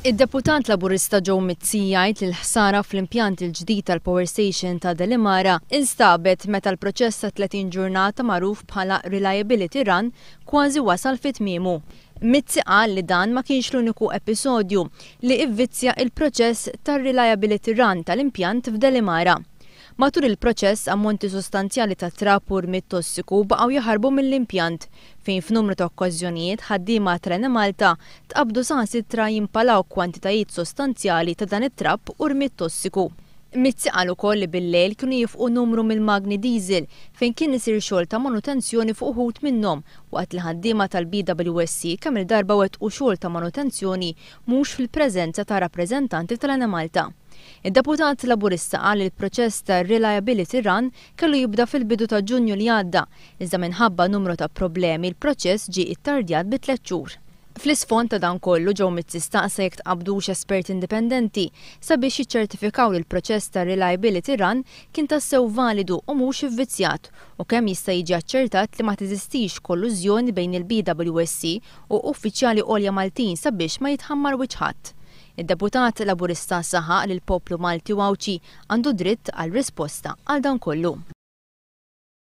Id-deputant Laburista Joe Mizzi jgħid li l-ħsara fl-impjant il-ġdid tal-Power Station ta' Delimara instabet meta l-proċess ta' 30 ġurnata magħruf bħala Reliability Run kważi wasal fi tmiemu. Mizzi qal li dan ma kienx l-uniku episodju li ivvizzja il-proċess tar-Reliability Run tal-impjant f'Delimara. Matul il-proċess ammonti sostanzjali ta' trap u rmit tossiku baqgħu jaħarbu mill-impjant fejn f'numru ta' okkażjonijiet ħaddiema Trene Malta tqabdu saħansitra jimpalaw kwantitajiet sostanzjali ta' dan it-trapp u rmit tossiku. Mizzi qal ukoll li bil-lejl kienu jifqu numru mill-magni diesel fejn kien isir xogħol ta' manutenzjoni fuq uħud minnhom waqt li ħaddiema tal-BWSC kemm il-darba wettqu xogħol ta' manutenzjoni mhux fil-preżenza ta' rappreżentanti tal-Trene Malta. Id-deputat Laburista qal li l-proċess ta' Reliability Run kellu jibda fil-bidu ta' Ġunju li għadda, iżda minħabba numru ta' problemi l-proċess ġie ittardjat bi 3 xhur. Fl-isfond ta' dan kollu Joe Mizzi staqsa jekk tqabdux esperti indipendenti sabiex jiċċertifikaw li l-proċess ta' Reliability Run kien tassew validu u mhux ivvizzjat u kemm jista' jiġi aċċertat li ma teżistix kollużjoni bejn il-BWSC u uffiċjali għolja Maltin sabiex ma jitħammar wiċċ ħadd. Id-deputat Laburista saħaq li l-poplu Malti u Awċi għandu dritt għal risposta għal dan kollu.